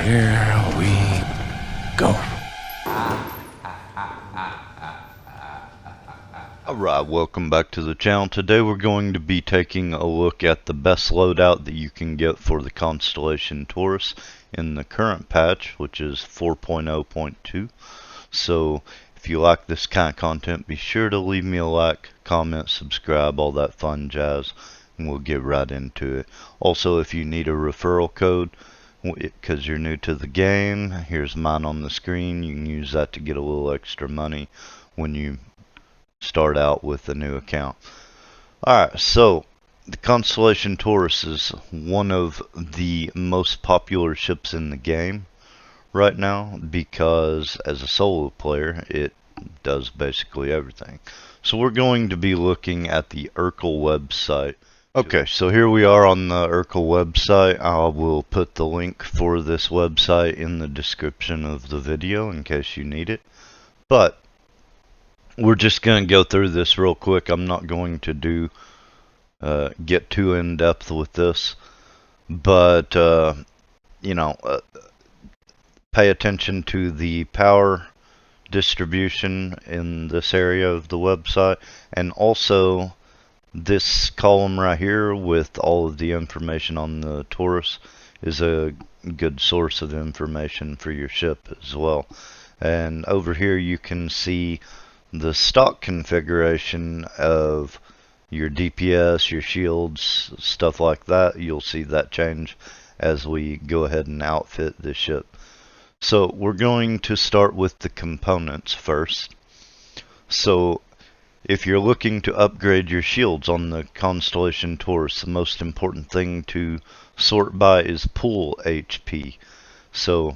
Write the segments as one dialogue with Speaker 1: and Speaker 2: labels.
Speaker 1: Here we go.
Speaker 2: Alright, welcome back to the channel. Today we're going to be taking a look at the best loadout that you can get for the Constellation Taurus in the current patch, which is 4.0.2. So if you like this kind of content, be sure to leave me a like, comment, subscribe, all that fun jazz, and we'll get right into it. Also, if you need a referral code because you're new to the game, here's mine on the screen. You can use that to get a little extra money when you start out with a new account. Alright, so the Constellation Taurus is one of the most popular ships in the game right now because as a solo player it does basically everything. So we're going to be looking at the Urkel website. Okay, so here we are on the Urkel website. I will put the link for this website in the description of the video in case you need it. But we're just going to go through this real quick. I'm not going to get too in depth with this, but pay attention to the power distribution in this area of the website, and also this column right here with all of the information on the Taurus is a good source of information for your ship as well. And over here you can see the stock configuration of your DPS, your shields, stuff like that. You'll see that change as we go ahead and outfit the ship. So we're going to start with the components first. So if you're looking to upgrade your shields on the Constellation Taurus, the most important thing to sort by is pool HP. So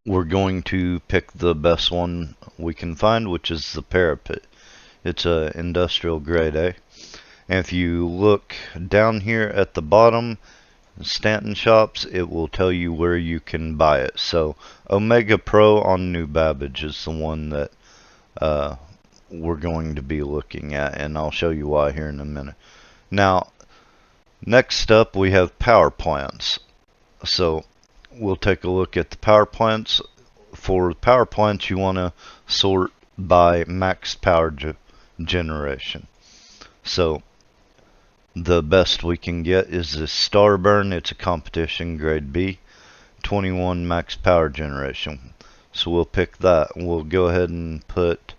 Speaker 2: we're going to pick the best one we can find, which is the Parapet. It's a industrial grade A. And if you look down here at the bottom, Stanton shops, it will tell you where you can buy it. So Omega Pro on New Babbage is the one that we're going to be looking at, and I'll show you why here in a minute. Now, next up we have power plants. So we'll take a look at the power plants. For power plants, you want to sort by max power generation. So the best we can get is this Starburn. It's a competition grade B, 21 max power generation. So we'll pick that. We'll go ahead and put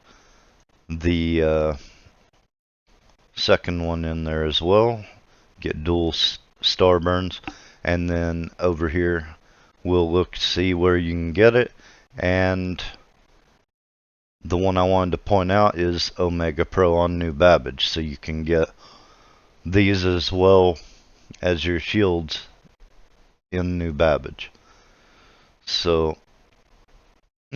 Speaker 2: the second one in there as well. Get dual Starburns, and then over here we'll look to see where you can get it. And the one I wanted to point out is Omega Pro on New Babbage, so you can get these as well as your shields in New Babbage. So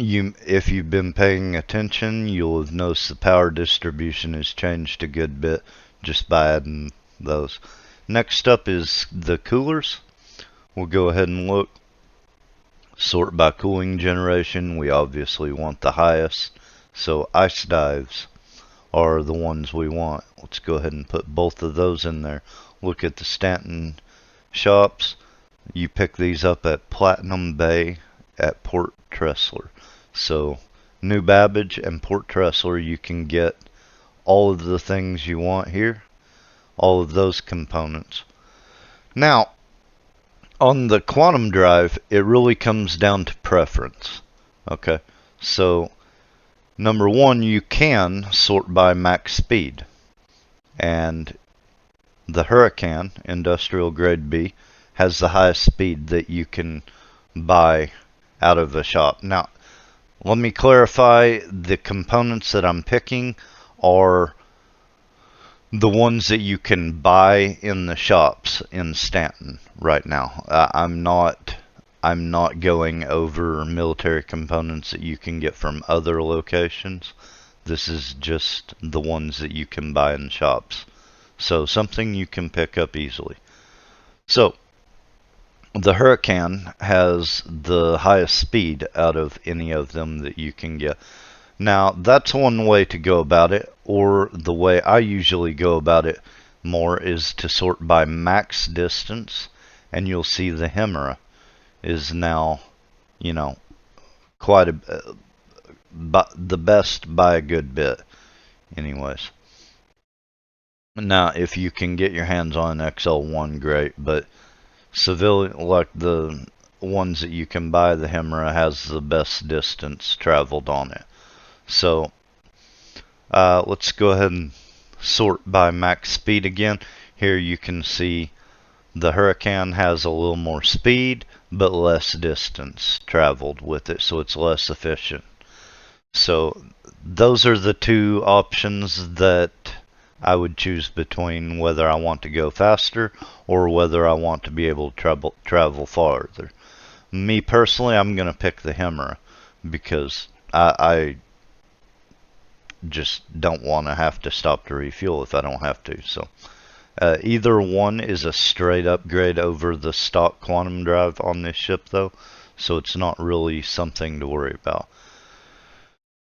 Speaker 2: if you've been paying attention, you'll have noticed the power distribution has changed a good bit just by adding those. Next up is the coolers. We'll go ahead and look. Sort by cooling generation. We obviously want the highest, so ice dives are the ones we want. Let's go ahead and put both of those in there. Look at the Stanton shops. You pick these up at Platinum Bay at Port Tressler. So New Babbage and Port Tressler, you can get all of the things you want here, all of those components. Now on the quantum drive, it really comes down to preference. Okay, so number one, you can sort by max speed, and the Hurricane industrial grade B has the highest speed that you can buy out of the shop. Now let me clarify, the components that I'm picking are the ones that you can buy in the shops in Stanton right now. I'm not going over military components that you can get from other locations. This is just the ones that you can buy in shops. So something you can pick up easily. So the Hurricane has the highest speed out of any of them that you can get. Now, that's one way to go about it, or the way I usually go about it more is to sort by max distance, and you'll see the Hemera is now, you know, quite the best by a good bit. Anyways. Now, if you can get your hands on an XL1, great, but civilian, like the ones that you can buy, the Hemera has the best distance traveled on it. So, let's go ahead and sort by max speed again. Here you can see the Hurricane has a little more speed, but less distance traveled with it, so it's less efficient. So, those are the two options that I would choose between, whether I want to go faster or whether I want to be able to travel farther. Me personally, I'm going to pick the Hemera because I just don't want to have to stop to refuel if I don't have to. So either one is a straight upgrade over the stock quantum drive on this ship though, so it's not really something to worry about.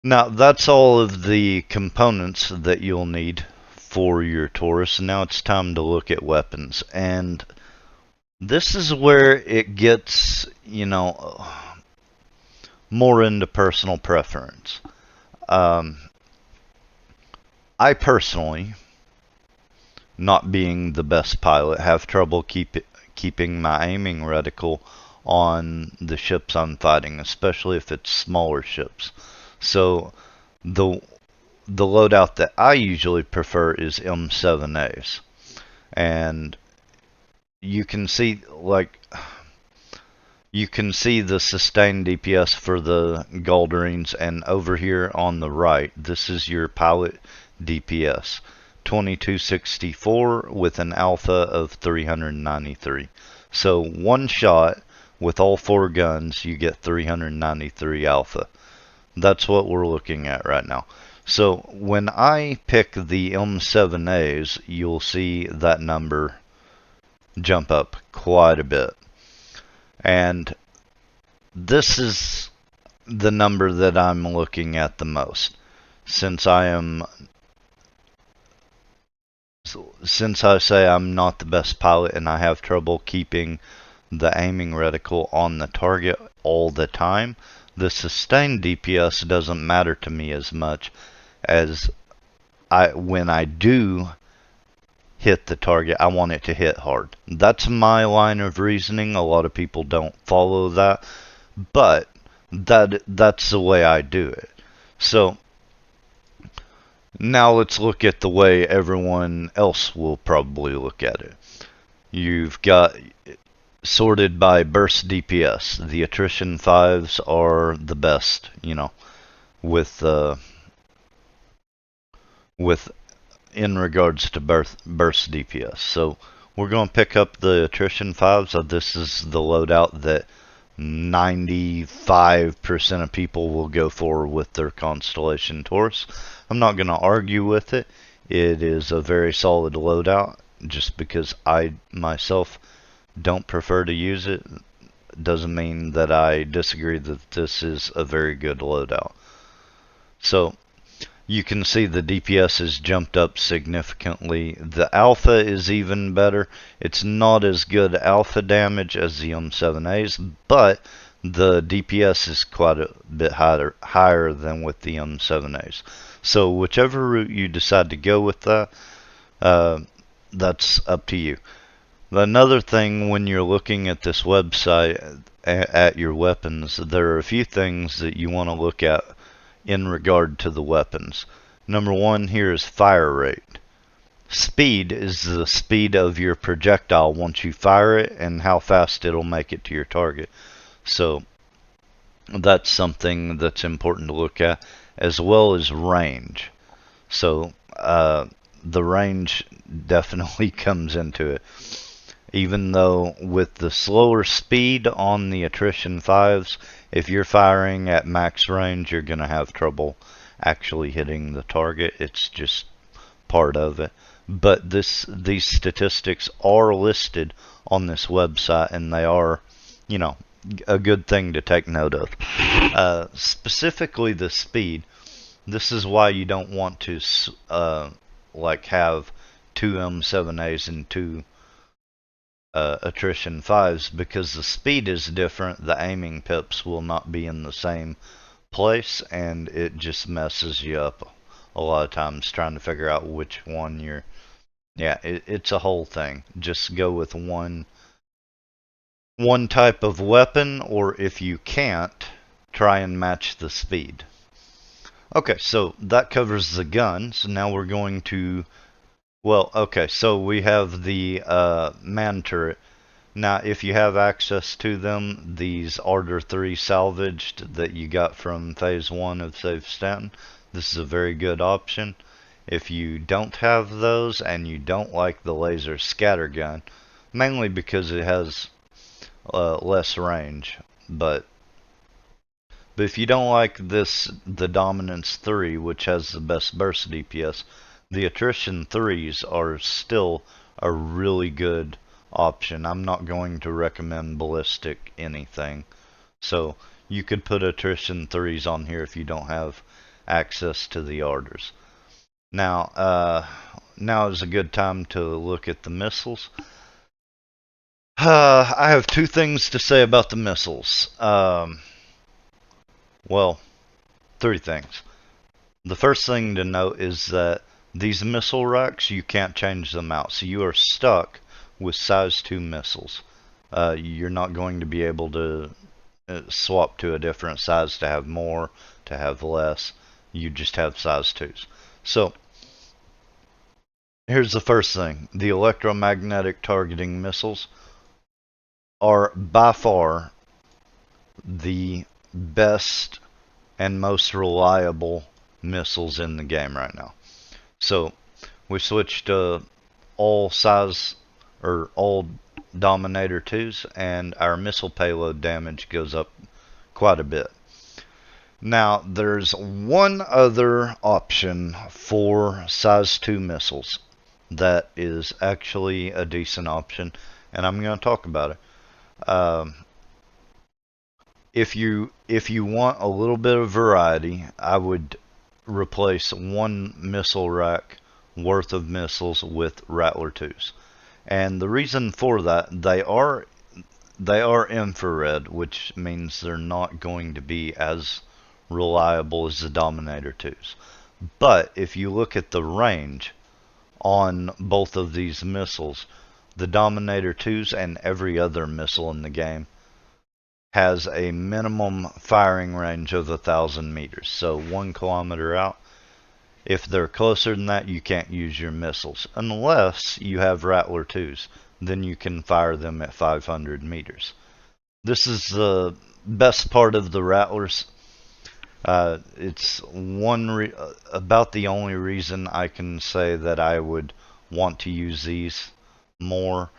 Speaker 2: Now that's all of the components that you'll need for your Taurus. Now it's time to look at weapons, and this is where it gets, you know, more into personal preference. I personally, not being the best pilot, have trouble keeping my aiming reticle on the ships I'm fighting, especially if it's smaller ships. So the loadout that I usually prefer is M7As. And you can see, like, you can see the sustained DPS for the Galderines, and over here on the right, this is your pilot DPS. 2264 with an alpha of 393. So one shot with all four guns, you get 393 alpha. That's what we're looking at right now. So when I pick the M7As, you'll see that number jump up quite a bit. And this is the number that I'm looking at the most. Since I say I'm not the best pilot and I have trouble keeping the aiming reticle on the target all the time, the sustained DPS doesn't matter to me as much as when I do hit the target, I want it to hit hard. That's my line of reasoning. A lot of people don't follow that, but that's the way I do it. So now let's look at the way everyone else will probably look at it. You've got sorted by burst DPS. The attrition 5s are the best, you know, with in regards to burst DPS. So we're going to pick up the attrition 5s. This is the loadout that 95% of people will go for with their Constellation Taurus. I'm not going to argue with it. It is a very solid loadout. Just because I myself don't prefer to use it doesn't mean that I disagree that this is a very good loadout. So you can see the DPS has jumped up significantly. The alpha is even better. It's not as good alpha damage as the M7As, but the DPS is quite a bit higher than with the M7As. So whichever route you decide to go with that, that's up to you. Another thing, when you're looking at this website at your weapons, there are a few things that you want to look at in regard to the weapons. Number one here is fire rate. Speed is the speed of your projectile once you fire it and how fast it'll make it to your target. So that's something that's important to look at, as well as range. So the range definitely comes into it. Even though with the slower speed on the attrition 5s, if you're firing at max range, you're going to have trouble actually hitting the target. It's just part of it. But these statistics are listed on this website, and they are, you know, a good thing to take note of. Specifically the speed. This is why you don't want to like have two M7As and two attrition 5s, because the speed is different, the aiming pips will not be in the same place, and it just messes you up a lot of times trying to figure out which one you're... Yeah, it's a whole thing. Just go with one type of weapon, or if you can't, try and match the speed. Okay, so that covers the guns. Now we're going to... Well, okay, so we have the man turret. Now, if you have access to them, these Ardor 3 salvaged that you got from Phase 1 of Save Stanton, this is a very good option. If you don't have those and you don't like the laser scattergun, mainly because it has less range, but if you don't like the Dominance 3, which has the best burst DPS, the Attrition 3s are still a really good option. I'm not going to recommend Ballistic anything. So you could put Attrition 3s on here if you don't have access to the Ardors. Now, now is a good time to look at the missiles. I have two things to say about the missiles. Well, three things. The first thing to note is that these missile racks, you can't change them out. So you are stuck with size 2 missiles. You're not going to be able to swap to a different size to have more, to have less. You just have size 2s. So here's the first thing. The electromagnetic targeting missiles are by far the best and most reliable missiles in the game right now. So we switched to all size or all Dominator 2s, and our missile payload damage goes up quite a bit. Now there's one other option for size 2 missiles that is actually a decent option, and I'm going to talk about it. If you want a little bit of variety, I would replace one missile rack worth of missiles with Rattler 2s. And the reason for that, they are infrared, which means they're not going to be as reliable as the Dominator 2s. But if you look at the range on both of these missiles, the Dominator 2s and every other missile in the game has a minimum firing range of 1,000 meters. So 1 kilometer out. If they're closer than that, you can't use your missiles. Unless you have Rattler 2s. Then you can fire them at 500 meters. This is the best part of the Rattlers. It's about the only reason I can say that I would want to use these more.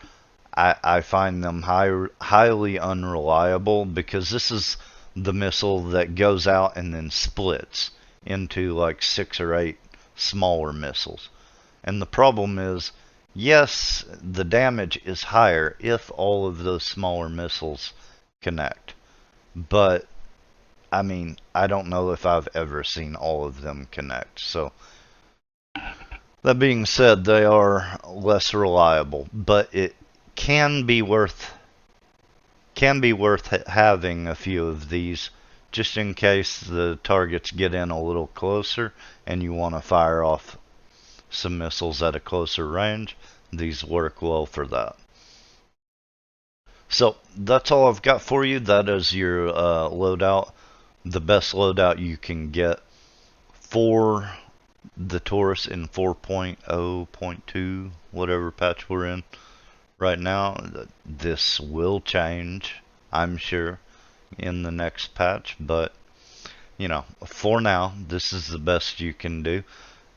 Speaker 2: I find them highly unreliable, because this is the missile that goes out and then splits into like 6 or 8 smaller missiles. And the problem is, yes, the damage is higher if all of those smaller missiles connect. But, I mean, I don't know if I've ever seen all of them connect. So, that being said, they are less reliable. But it can be worth having a few of these, just in case the targets get in a little closer and you want to fire off some missiles at a closer range. These work well for that. So that's all I've got for you. That is your loadout, the best loadout you can get for the Taurus in 4.0.2, whatever patch we're in right now. This will change, I'm sure, in the next patch, but you know, for now, this is the best you can do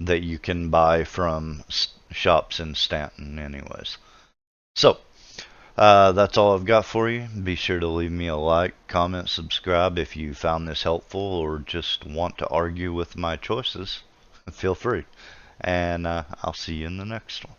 Speaker 2: that you can buy from shops in Stanton anyways. So that's all I've got for you. Be sure to leave me a like, comment, subscribe if you found this helpful, or just want to argue with my choices. Feel free, and I'll see you in the next one.